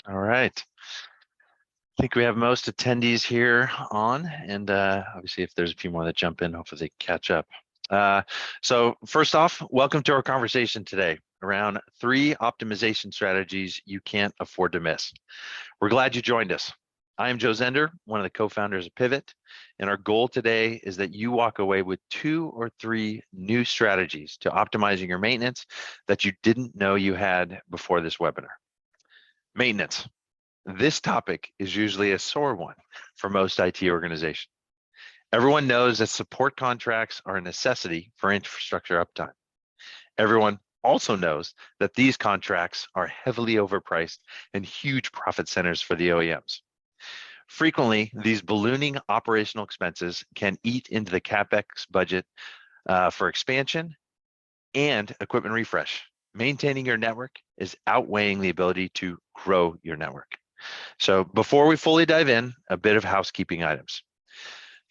All right. I think we have most attendees here on, and obviously if there's a few more that jump in, hopefully they catch up. So first off, welcome to our conversation today around 3 optimization strategies you can't afford to miss. We're glad you joined us. I am Joe Zender, one of the co-founders of Pivot, and our goal today is that you walk away with 2 or 3 new strategies to optimizing your maintenance that you didn't know you had before this webinar. Maintenance. This topic is usually a sore one for most IT organizations. Everyone knows that support contracts are a necessity for infrastructure uptime. Everyone also knows that these contracts are heavily overpriced and huge profit centers for the OEMs. Frequently, these ballooning operational expenses can eat into the CapEx budget for expansion and equipment refresh. Maintaining your network is outweighing the ability to grow your network. So before we fully dive in, a bit of housekeeping items.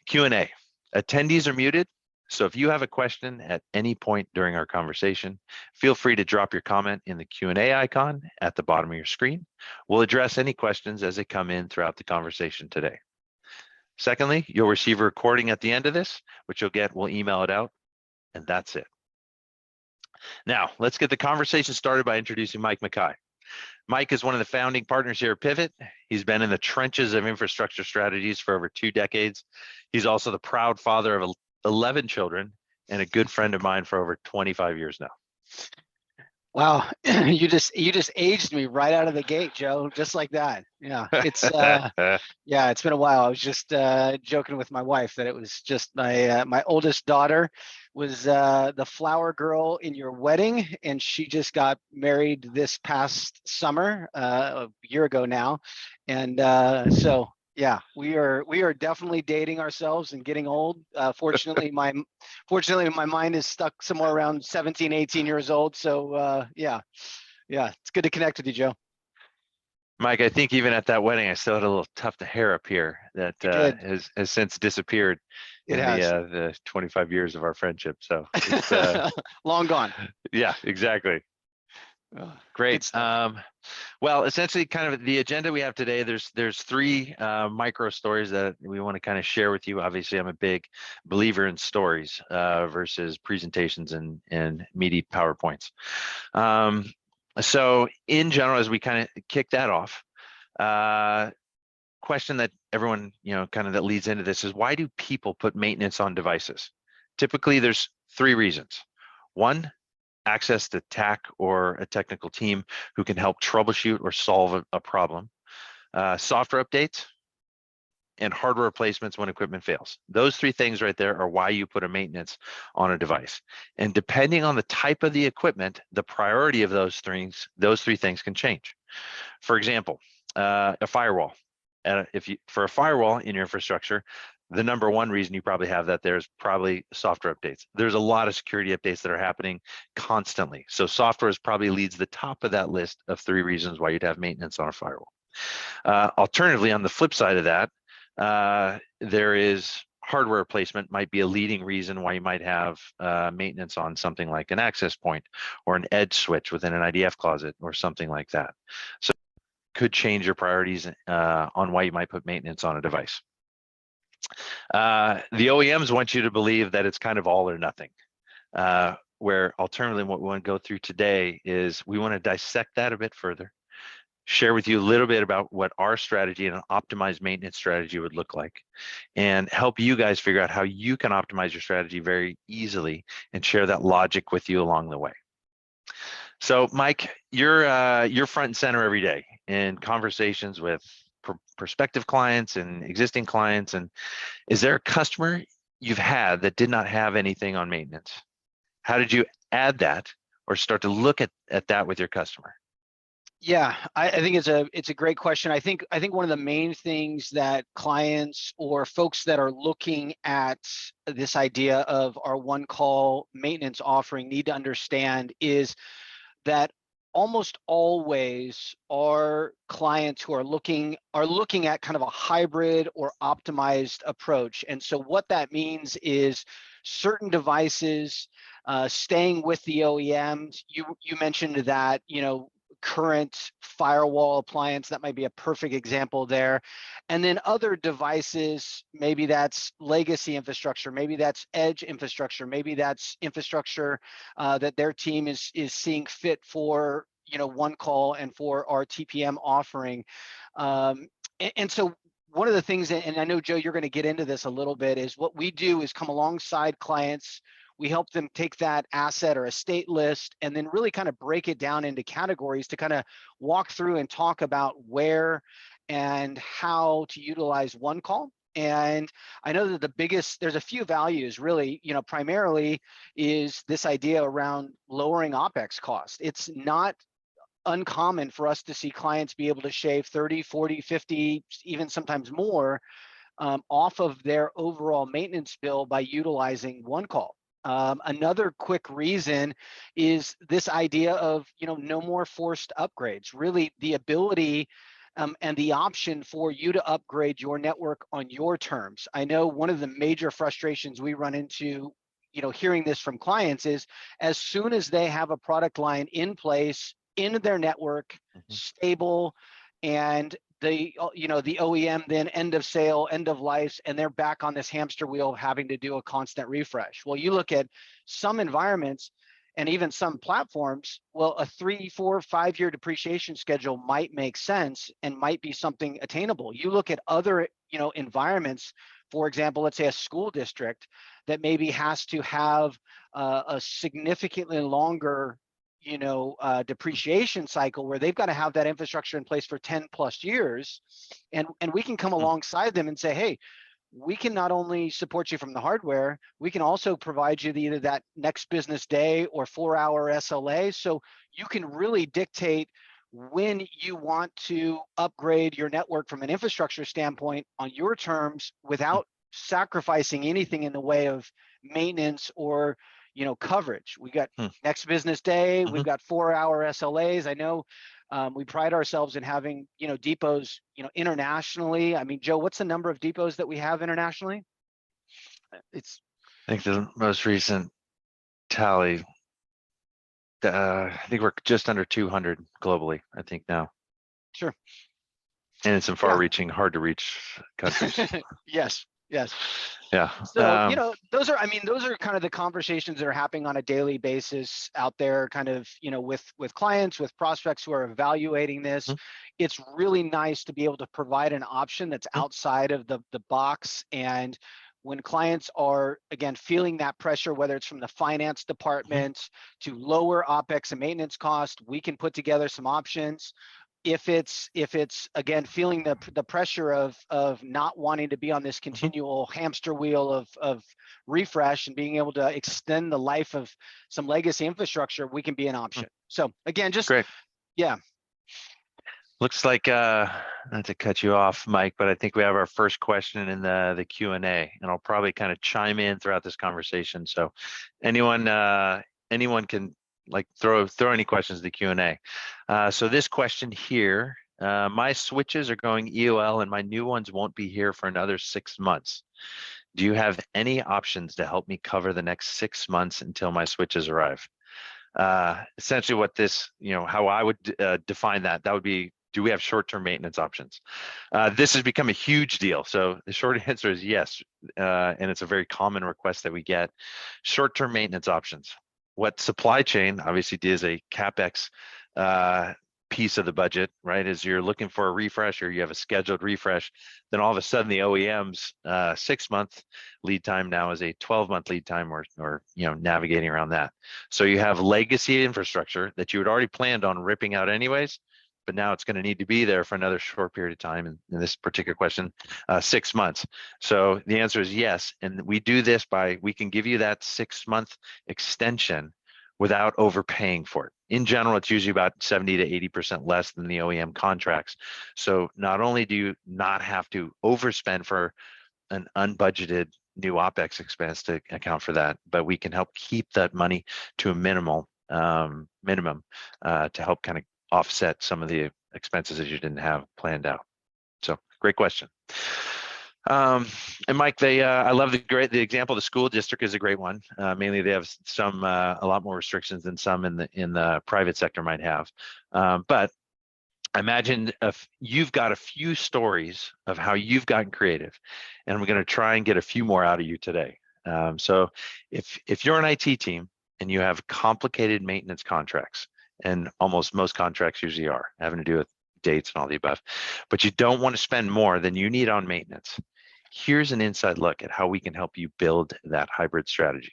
Q&A. Attendees are muted, so if you have a question at any point during our conversation, feel free to drop your comment in the Q&A icon at the bottom of your screen. We'll address any questions as they come in throughout the conversation today. Secondly, you'll receive a recording at the end of this, which we'll email it out, and that's it. Now, let's get the conversation started by introducing Mike Mackay. Mike is one of the founding partners here at Pivot. He's been in the trenches of infrastructure strategies for over 2 decades. He's also the proud father of 11 children and a good friend of mine for over 25 years now. Wow, you just aged me right out of the gate, Joe, just like that. Yeah, it's yeah, it's been a while. I was just joking with my wife that it was just my oldest daughter was the flower girl in your wedding, and she just got married this past summer, a year ago now, and so yeah, we are definitely dating ourselves and getting old. Fortunately, my mind is stuck somewhere around 17, 18 years old. So yeah, it's good to connect with you, Joe. Mike, I think even at that wedding, I still had a little tuft of hair up here that has since disappeared It in has. the 25 years of our friendship. So it's long gone. Yeah, exactly. Great. Well, essentially, kind of the agenda we have today. There's 3 micro stories that we want to kind of share with you. Obviously, I'm a big believer in stories versus presentations and meaty PowerPoints. So, in general, as we kind of kick that off, question that everyone kind of that leads into this is, why do people put maintenance on devices? Typically, there's 3 reasons. 1, access to tech or a technical team who can help troubleshoot or solve a problem. Software updates and hardware replacements when equipment fails. Those 3 things right there are why you put a maintenance on a device. And depending on the type of the equipment, the priority of those 3 things can change. For example, a firewall. For a firewall in your infrastructure, the number 1 reason you probably have that there's probably software updates. There's a lot of security updates that are happening constantly. So software probably leads the top of that list of 3 reasons why you'd have maintenance on a firewall. Alternatively, on the flip side of that, there is hardware replacement might be a leading reason why you might have maintenance on something like an access point or an edge switch within an IDF closet or something like that. So could change your priorities on why you might put maintenance on a device. The OEMs want you to believe that it's kind of all or nothing, where alternatively what we want to go through today is we want to dissect that a bit further, share with you a little bit about what our strategy and an optimized maintenance strategy would look like, and help you guys figure out how you can optimize your strategy very easily and share that logic with you along the way. So Mike, you're front and center every day in conversations with prospective clients and existing clients. And is there a customer you've had that did not have anything on maintenance? How did you add that or start to look at that with your customer? Yeah, I think it's a great question. I think one of the main things that clients or folks that are looking at this idea of our one call maintenance offering need to understand is that almost always our clients who are looking at kind of a hybrid or optimized approach. And so what that means is certain devices staying with the OEMs. You mentioned that, current firewall appliance. That might be a perfect example there. And then other devices, maybe that's legacy infrastructure, maybe that's edge infrastructure, maybe that's infrastructure that their team is seeing fit for, one call and for our TPM offering. And so one of the things, and I know, Joe, you're going to get into this a little bit, is what we do is come alongside clients. We help them take that asset or estate list and then really kind of break it down into categories to kind of walk through and talk about where and how to utilize one call. And I know that there's a few values really, primarily is this idea around lowering OpEx costs. It's not uncommon for us to see clients be able to shave 30, 40, 50, even sometimes more off of their overall maintenance bill by utilizing one call. Another quick reason is this idea of, no more forced upgrades, really the ability and the option for you to upgrade your network on your terms. I know one of the major frustrations we run into, hearing this from clients is as soon as they have a product line in place, in their network, stable, and the OEM then end of sale, end of life, and they're back on this hamster wheel of having to do a constant refresh. Well, you look at some environments and even some platforms, well, a 3, 4, 5-year depreciation schedule might make sense and might be something attainable. You look at other, environments, for example, let's say a school district that maybe has to have a significantly longer depreciation cycle where they've got to have that infrastructure in place for 10 plus years. And we can come alongside them and say, hey, we can not only support you from the hardware, we can also provide you either that next business day or 4-hour SLA. So you can really dictate when you want to upgrade your network from an infrastructure standpoint on your terms without sacrificing anything in the way of maintenance or coverage. We got next business day, we've got 4-hour SLAs. I know we pride ourselves in having, depots, internationally. I mean, Joe, what's the number of depots that we have internationally? I think the most recent tally, I think we're just under 200 globally, I think now. Sure. And in some far-reaching, hard to reach countries. Yes. Yeah. So, those are kind of the conversations that are happening on a daily basis out there, kind of, with clients, with prospects who are evaluating this. It's really nice to be able to provide an option that's outside of the box. And when clients are, again, feeling that pressure, whether it's from the finance department to lower OpEx and maintenance cost, we can put together some options. If it's again feeling the pressure of not wanting to be on this continual hamster wheel of refresh and being able to extend the life of some legacy infrastructure, we can be an option. So again, just great. Yeah. Looks like not to cut you off, Mike, but I think we have our first question in the Q&A, and I'll probably kind of chime in throughout this conversation. So anyone can throw any questions to the Q&A. So this question here, my switches are going EOL and my new ones won't be here for another 6 months. Do you have any options to help me cover the next 6 months until my switches arrive? Essentially what this, how I would define that would be, do we have short-term maintenance options? This has become a huge deal. So the short answer is yes. And it's a very common request that we get. Short-term maintenance options. What supply chain obviously is a CapEx piece of the budget, right? Is you're looking for a refresh or you have a scheduled refresh, then all of a sudden the OEM's 6-month lead time now is a 12-month lead time, or navigating around that. So you have legacy infrastructure that you had already planned on ripping out anyways, but now it's going to need to be there for another short period of time. And in this particular question, 6 months. So the answer is yes. And we do this we can give you that 6-month extension without overpaying for it. In general, it's usually about 70 to 80% less than the OEM contracts. So not only do you not have to overspend for an unbudgeted new OpEx expense to account for that, but we can help keep that money to a minimum to help kind of offset some of the expenses that you didn't have planned out. So great question. Um, and Mike, I love the example. The school district is a great one. Mainly, they have some a lot more restrictions than some in the private sector might have. But imagine if you've got a few stories of how you've gotten creative, and I'm going to try and get a few more out of you today. So, if you're an IT team and you have complicated maintenance contracts, and almost most contracts usually are having to do with dates and all the above, but you don't want to spend more than you need on maintenance, here's an inside look at how we can help you build that hybrid strategy.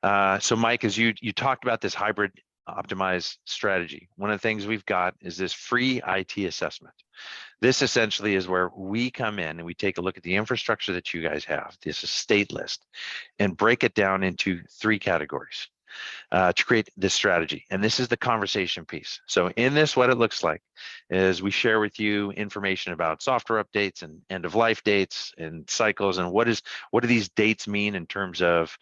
So Mike, as you talked about this hybrid optimized strategy, one of the things we've got is this free IT assessment. This essentially is where we come in and we take a look at the infrastructure that you guys have, this estate list, and break it down into three categories to create this strategy. And this is the conversation piece. So in this, what it looks like is we share with you information about software updates and end of life dates and cycles, and what do these dates mean in terms of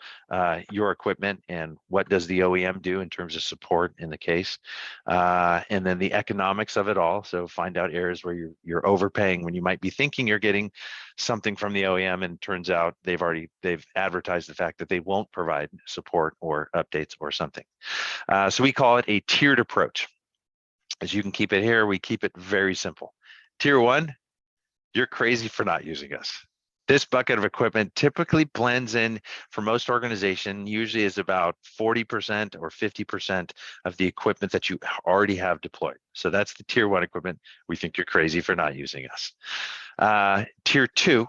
your equipment, and what does the OEM do in terms of support in the case, and then the economics of it all. So find out areas where you're overpaying when you might be thinking you're getting something from the OEM, and turns out they've advertised the fact that they won't provide support or updates or something. So we call it a tiered approach. As you can keep it here, we keep it very simple. Tier one, you're crazy for not using us. This bucket of equipment typically blends in for most organization, usually is about 40% or 50% of the equipment that you already have deployed. So that's the tier one equipment. We think you're crazy for not using us. Tier two,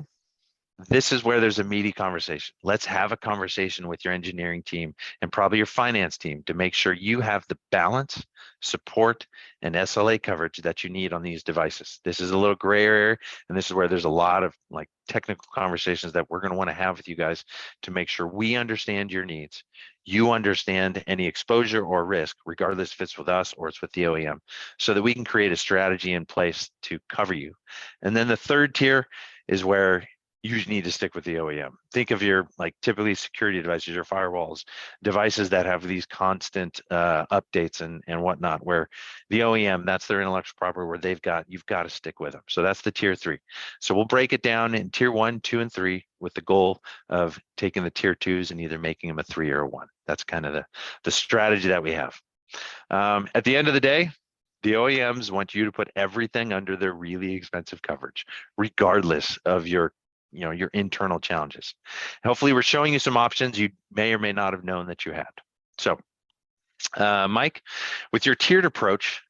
this is where there's a meaty conversation. Let's have a conversation with your engineering team and probably your finance team to make sure you have the balance, support, and SLA coverage that you need on these devices. This is a little gray area, and this is where there's a lot of like technical conversations that we're going to want to have with you guys to make sure we understand your needs. You understand any exposure or risk, regardless if it's with us or it's with the OEM, so that we can create a strategy in place to cover you. And then the third tier is where you need to stick with the OEM. Think of your like typically security devices, your firewalls, devices that have these constant updates and whatnot, where the OEM, that's their intellectual property, where you've got to stick with them. So that's the tier three. So we'll break it down in tier one, two, and three with the goal of taking the tier twos and either making them a three or a one. That's kind of the strategy that we have. At the end of the day, the OEMs want you to put everything under their really expensive coverage, regardless of your internal challenges. Hopefully we're showing you some options you may or may not have known that you had. So Mike, with your tiered approach,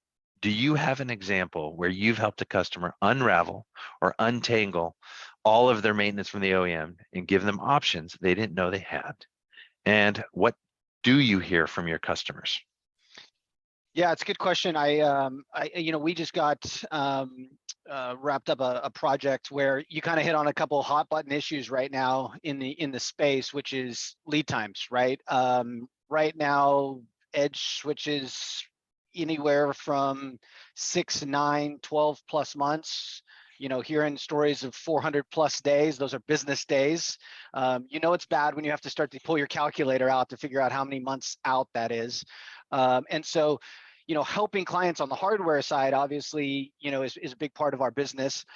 do you have an example where you've helped a customer unravel or untangle all of their maintenance from the OEM and give them options they didn't know they had? And what do you hear from your customers? Yeah, it's a good question. We just got wrapped up a project where you kind of hit on a couple of hot button issues right now in the space, which is lead times, right? Right now, edge switches anywhere from 6, 9, 12 plus months. Hearing stories of 400 plus days, those are business days. It's bad when you have to start to pull your calculator out to figure out how many months out that is. And so, helping clients on the hardware side, obviously, is a big part of our business.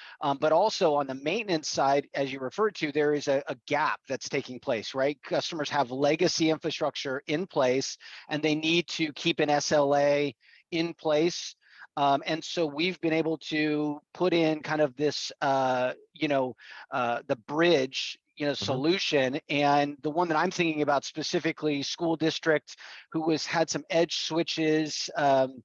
But also on the maintenance side, as you referred to, there is a gap that's taking place, right? Customers have legacy infrastructure in place, and they need to keep an SLA in place. And so we've been able to put in kind of this, the bridge, solution. And the one that I'm thinking about specifically, school district who had some edge switches, some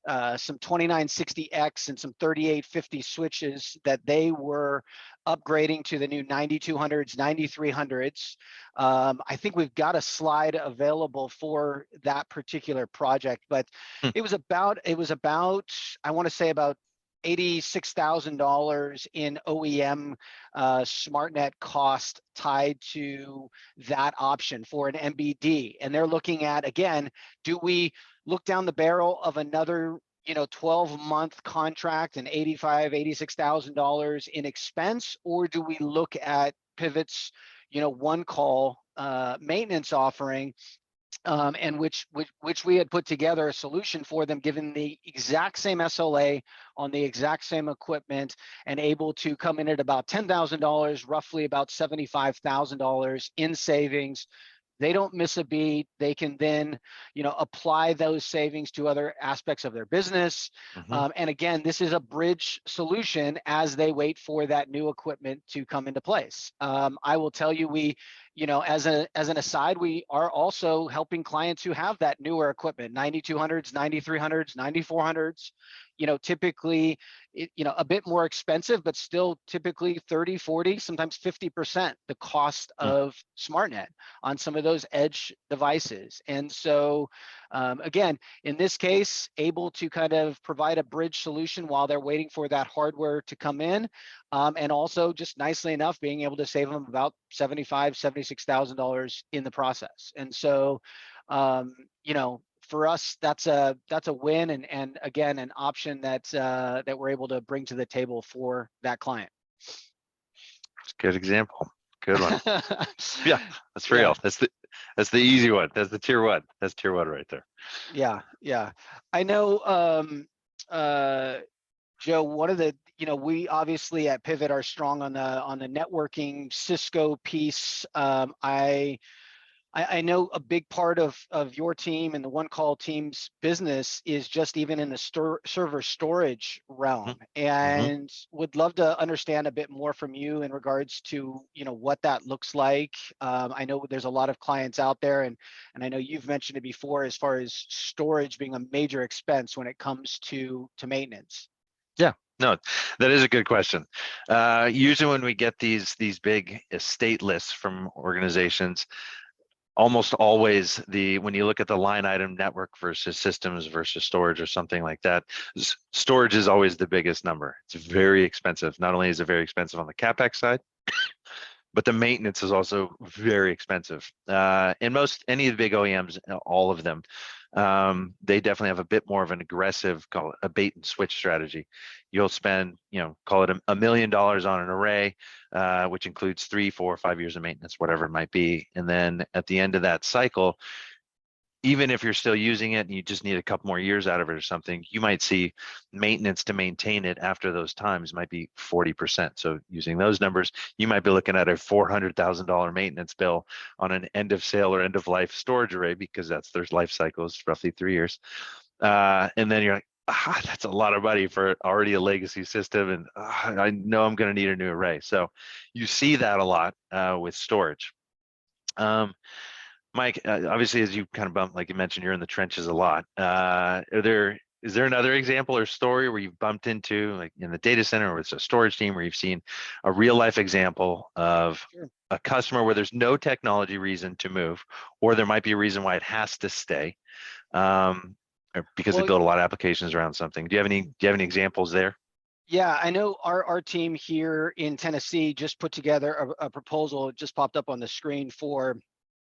2960X and some 3850 switches that they were upgrading to the new 9200s, 9300s. I think we've got a slide available for that particular project, but it was about, I want to say about $86,000 in OEM SmartNet cost tied to that option for an MBD. And they're looking at, again, do we look down the barrel of another 12-month contract and $86,000 in expense, or do we look at Pivot's one call maintenance offering and which we had put together a solution for them, given the exact same SLA on the exact same equipment, and able to come in at about $10,000, roughly about $75,000 in savings. They don't miss a beat. They can then, apply those savings to other aspects of their business. Hmm. And again, this is a bridge solution as they wait for that new equipment to come into place. I will tell you, as an aside, we are also helping clients who have that newer equipment, 9200s, 9300s, 9400s. Typically, a bit more expensive, but still typically 30, 40, sometimes 50% the cost of SmartNet on some of those edge devices. And so, again, in this case, able to kind of provide a bridge solution while they're waiting for that hardware to come in. And also, just nicely enough, being able to save them about $76,000 in the process. And so, for us, that's a win, and again, an option that we're able to bring to the table for that client. It's a good example. Good one. Yeah, that's Yeah, real. That's the easy one. That's the tier one. That's tier one right there. yeah. I know, Joe, one of the, we obviously at Pivot are strong on the networking Cisco piece. I know a big part of your team and the one call team's business is just even in the server storage realm, Mm-hmm. and would love to understand a bit more from you in regards to what that looks like. I know there's a lot of clients out there, and I know you've mentioned it before as far as storage being a major expense when it comes to maintenance. Yeah, no, that is a good question. Usually when we get these big estate lists from organizations, almost always when you look at the line item network versus systems versus storage or something like that, storage is always the biggest number. It's very expensive. Not only is it very expensive on the CapEx side, but the maintenance is also very expensive. And any of the big OEMs, all of them, they definitely have a bit more of an aggressive, call it a bait and switch strategy. You'll spend, call it $1 million on an array, which includes 3, 4, 5 years of maintenance, whatever it might be. And then at the end of that cycle, even if you're still using it and you just need a couple more years out of it or something, you might see maintenance to maintain it after those times might be 40%. So using those numbers, you might be looking at a $400,000 maintenance bill on an end of sale or end of life storage array, because their life cycle is roughly 3 years. And then you're like, that's a lot of money for already a legacy system, and I know I'm going to need a new array. So you see that a lot with storage. Mike, obviously, as you kind of bumped, like you mentioned, you're in the trenches a lot. Is there another example or story where you've bumped into, like in the data center or it's a storage team, where you've seen a real life example of Sure. a customer where there's no technology reason to move, or there might be a reason why it has to stay, or because they Well, build a lot of applications around something? Do you have any examples there? yeah, I know our team here in Tennessee just put together a proposal. It just popped up on the screen for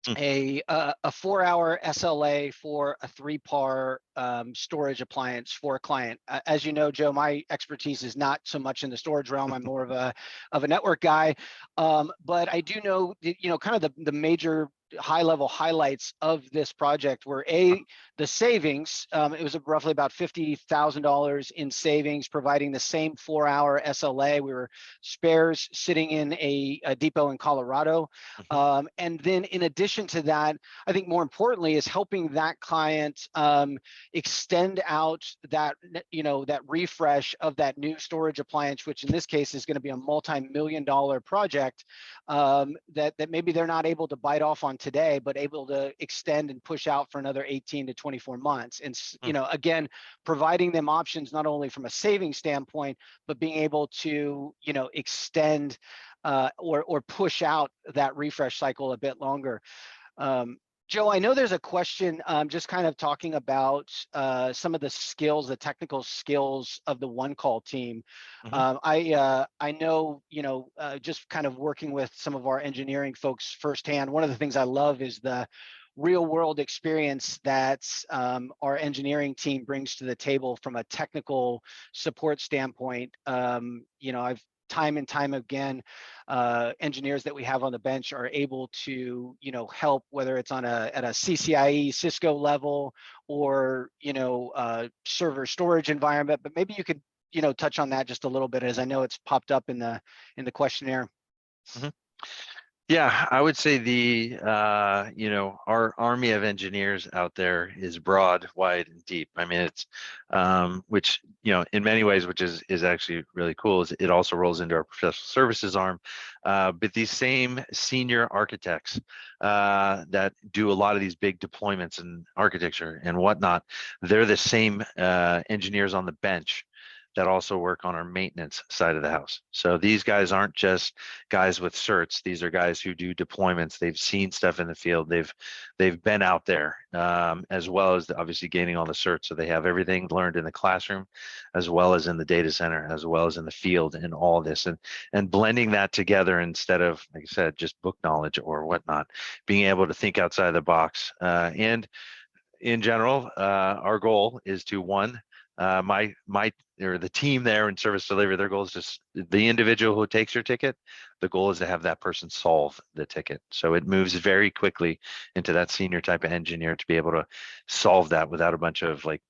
Mm. a 4-hour SLA for a 3-par storage appliance for a client. As you know, Joe, my expertise is not so much in the storage realm. I'm more of a network guy, but I do know kind of the major high level highlights of this project were the savings. It was roughly about $50,000 in savings, providing the same 4-hour SLA. We were spares sitting in a depot in Colorado. Mhm. And then in addition to that, I think more importantly is helping that client extend out that, that refresh of that new storage appliance, which in this case is going to be a multi-million-dollar project that maybe they're not able to bite off on today, but able to extend and push out for another 18 to 24 months. And, again, providing them options, not only from a saving standpoint, but being able to, extend or push out that refresh cycle a bit longer. Joe, I know there's a question just kind of talking about some of the skills, the technical skills of the one call team. Mhm. I know, just kind of working with some of our engineering folks firsthand, one of the things I love is the real world experience that our engineering team brings to the table from a technical support standpoint. I've time and time again, engineers that we have on the bench are able to, help, whether it's on at a CCIE Cisco level or, server storage environment. But maybe you could, touch on that just a little bit, as I know it's popped up in the questionnaire. Mhm. Yeah, I would say our army of engineers out there is broad, wide, and deep. I mean, it's which, in many ways, which is actually really cool, is it also rolls into our professional services arm. But these same senior architects that do a lot of these big deployments and architecture and whatnot, they're the same engineers on the bench that also work on our maintenance side of the house. So these guys aren't just guys with certs. These are guys who do deployments. They've seen stuff in the field. They've been out there, as well as obviously gaining all the certs. So they have everything learned in the classroom, as well as in the data center, as well as in the field, and all this, and blending that together instead of, like I said, just book knowledge or whatnot. Being able to think outside the box, and in general, our goal is to my or the team there in service delivery, their goal is just the individual who takes your ticket. The goal is to have that person solve the ticket. So it moves very quickly into that senior type of engineer to be able to solve that without a bunch of like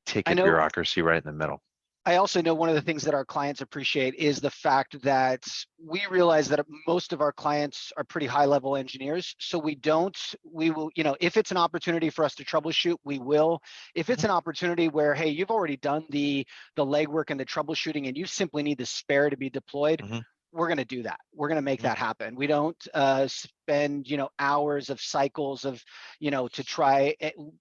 I ticket know bureaucracy right in the middle. I also know one of the things that our clients appreciate is the fact that we realize that most of our clients are pretty high level engineers. So we will, if it's an opportunity for us to troubleshoot, we will. If it's Mhm, an opportunity where, hey, you've already done the legwork and the troubleshooting and you simply need the spare to be deployed, mhm, we're going to do that. We're going to make mhm. that happen. We don't spend, hours of cycles of, to try.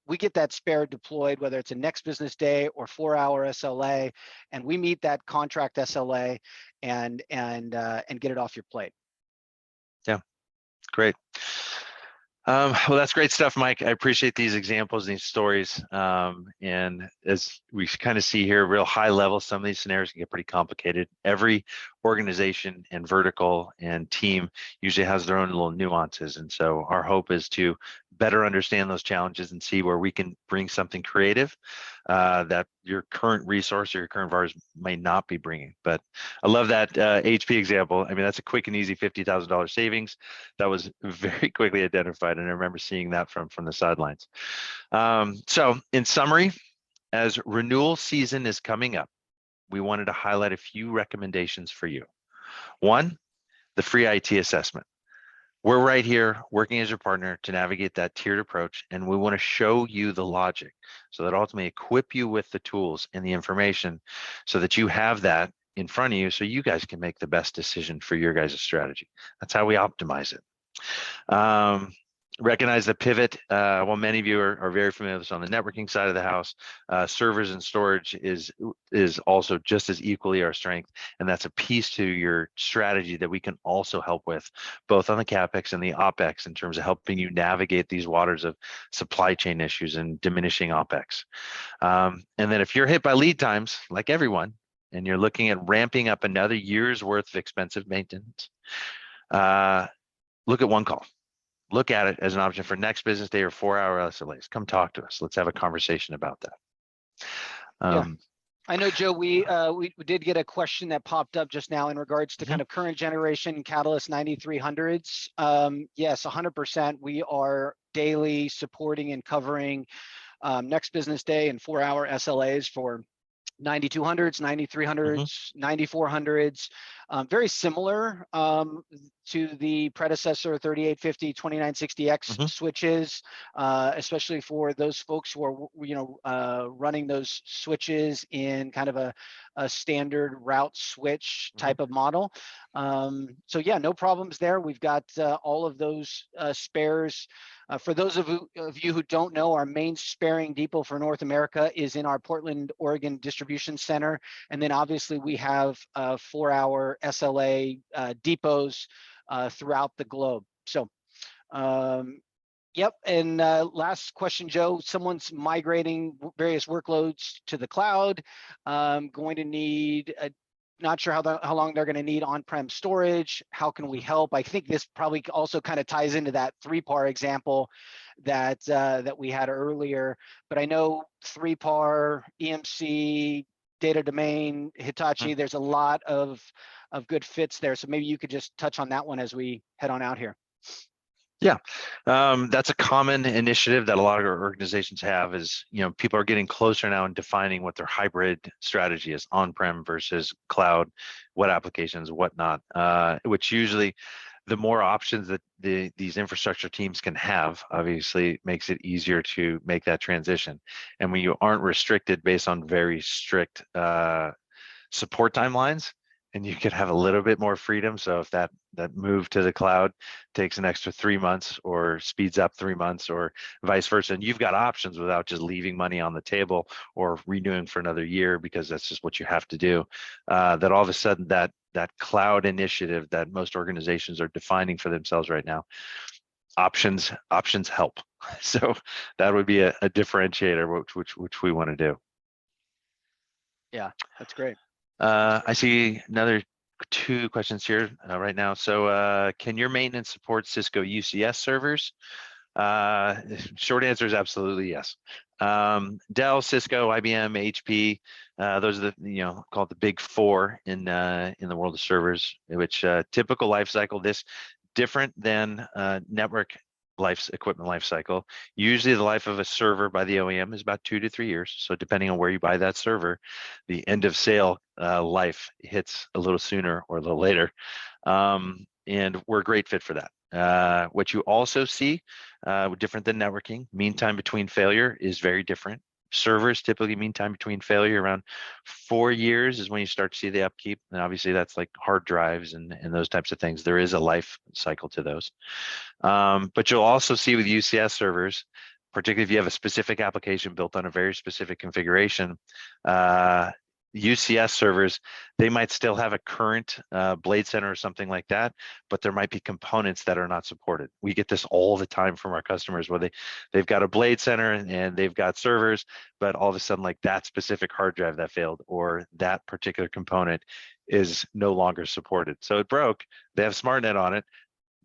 We get that spare deployed, whether it's a next business day or 4-hour SLA, and we meet that contract SLA and get it off your plate. Yeah, great. Well, that's great stuff, Mike. I appreciate these examples and these stories. And as we kind of see here, real high level, some of these scenarios can get pretty complicated. Every organization and vertical and team usually has their own little nuances. And so our hope is to better understand those challenges and see where we can bring something creative that your current resource or your current VARs may not be bringing. But I love that HP example. I mean, that's a quick and easy $50,000 savings that was very quickly identified, and I remember seeing that from the sidelines. So in summary, as renewal season is coming up, we wanted to highlight a few recommendations for you. One, the free IT assessment. We're right here working as your partner to navigate that tiered approach, and we want to show you the logic so that ultimately equip you with the tools and the information so that you have that in front of you so you guys can make the best decision for your guys' strategy. That's how we optimize it. Recognize the pivot. Well, many of you are very familiar with this on the networking side of the house. Servers and storage is also just as equally our strength, and that's a piece to your strategy that we can also help with, both on the capex and the opex, in terms of helping you navigate these waters of supply chain issues and diminishing opex. And then if you're hit by lead times, like everyone, and you're looking at ramping up another year's worth of expensive maintenance, look at one call. Look at it as an option for next business day or 4-hour SLAs. Come talk to us. Let's have a conversation about that. Yeah. I know, Joe, we did get a question that popped up just now in regards to Mhm, kind of current generation Catalyst 9300s. Yes, 100%. We are daily supporting and covering next business day and 4-hour SLAs for 9200s, mhm, 9300s, 9400s, very similar to the predecessor 3850, 2960X mhm, switches, especially for those folks who are, running those switches in kind of a standard route switch mhm. type of model. So yeah, no problems there. We've got all of those spares. For those of you who don't know, our main sparing depot for North America is in our Portland, Oregon distribution center. And then obviously we have 4-hour SLA depots throughout the globe. So, yep. And last question, Joe, someone's migrating various workloads to the cloud, going to need not sure how long they're going to need on-prem storage. How can we help? I think this probably also kind of ties into that 3PAR example that we had earlier. But I know 3PAR, EMC, Data Domain, Hitachi. There's a lot of good fits there. So maybe you could just touch on that one as we head on out here. Yeah, that's a common initiative that a lot of our organizations have is, people are getting closer now in defining what their hybrid strategy is, on-prem versus cloud, what applications, whatnot, which usually the more options that these infrastructure teams can have, obviously makes it easier to make that transition. And when you aren't restricted based on very strict support timelines, and you could have a little bit more freedom. So if that move to the cloud takes an extra 3 months or speeds up 3 months or vice versa, and you've got options without just leaving money on the table or renewing for another year because that's just what you have to do, that all of a sudden that cloud initiative that most organizations are defining for themselves right now, options help. So that would be a differentiator, which we want to do. Yeah, that's great. I see another 2 questions here right now. So can your maintenance support Cisco UCS servers? Short answer is absolutely yes. Dell, Cisco, IBM, HP, those are the, called the big 4 in the world of servers, which typical life cycle, this different than network equipment life cycle. Usually the life of a server by the OEM is about 2 to 3 years. So depending on where you buy that server, the end of sale life hits a little sooner or a little later. And we're a great fit for that. What you also see, different than networking, mean time between failure is very different. Servers typically mean time between failure around 4 years is when you start to see the upkeep. And obviously that's like hard drives and those types of things. There is a life cycle to those. But you'll also see with UCS servers, particularly if you have a specific application built on a very specific configuration, UCS servers, they might still have a current blade center or something like that, but there might be components that are not supported. We get this all the time from our customers where they've got a blade center and they've got servers, but all of a sudden like that specific hard drive that failed or that particular component is no longer supported. So it broke, they have SmartNet on it,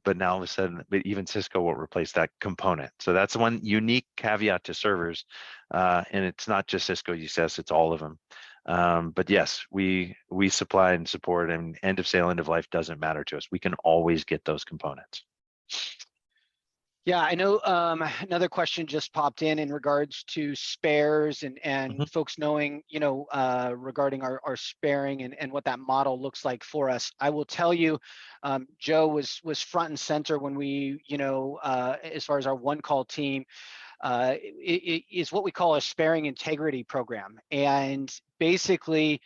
but now all of a sudden even Cisco will replace that component. So that's one unique caveat to servers. And it's not just Cisco UCS, it's all of them. But yes, we supply and support, and end of sale, end of life doesn't matter to us. We can always get those components. Yeah, I know another question just popped in regards to spares and folks knowing, regarding our sparing and what that model looks like for us. I will tell you, Joe was front and center when we, as far as our one call team, it is what we call a sparing integrity program. And basically,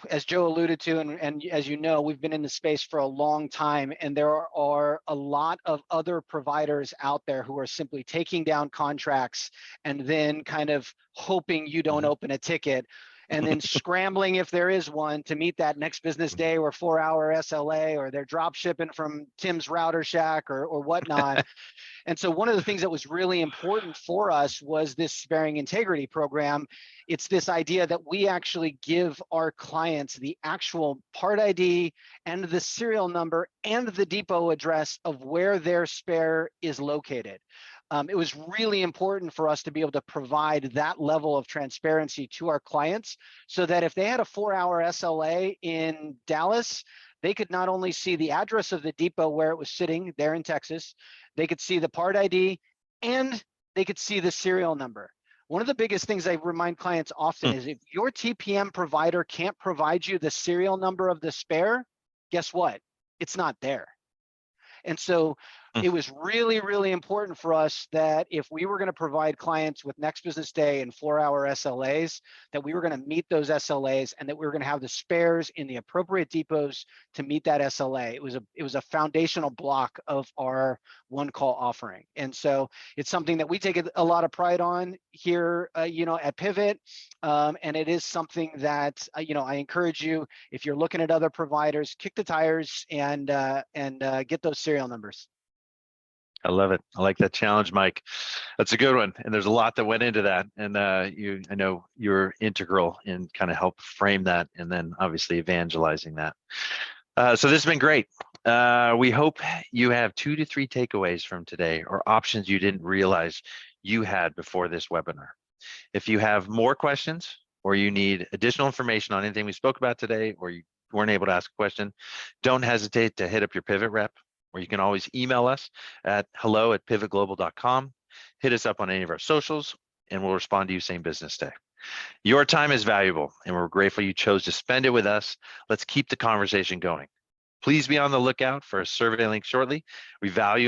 as Joe alluded to, and as you know, we've been in the space for a long time, and there are a lot of other providers out there who are simply taking down contracts and then kind of hoping you don't open a ticket, and then scrambling if there is one to meet that next business day or 4-hour SLA, or they're drop shipping from Tim's Router Shack or whatnot. And so one of the things that was really important for us was this sparing integrity program. It's this idea that we actually give our clients the actual part ID and the serial number and the depot address of where their spare is located. It was really important for us to be able to provide that level of transparency to our clients so that if they had a 4-hour SLA in Dallas, they could not only see the address of the depot where it was sitting there in Texas, they could see the part ID, and they could see the serial number. One of the biggest things I remind clients often is if your TPM provider can't provide you the serial number of the spare, guess what? It's not there. And so it was really, really important for us that if we were going to provide clients with next business day and 4-hour SLAs, that we were going to meet those SLAs and that we were going to have the spares in the appropriate depots to meet that SLA. It was a foundational block of our one call offering. And so it's something that we take a lot of pride on here, at Pivot. And it is something that, I encourage you, if you're looking at other providers, kick the tires and get those serial numbers. I love it. I like that challenge, Mike. That's a good one. And there's a lot that went into that. And I know you're integral in kind of help frame that and then obviously evangelizing that. So this has been great. We hope you have 2 to 3 takeaways from today or options you didn't realize you had before this webinar. If you have more questions, or you need additional information on anything we spoke about today, or you weren't able to ask a question, don't hesitate to hit up your Pivot rep, or you can always email us at hello@pivotglobal.com. Hit us up on any of our socials, and we'll respond to you same business day. Your time is valuable, and we're grateful you chose to spend it with us. Let's keep the conversation going. Please be on the lookout for a survey link shortly. We value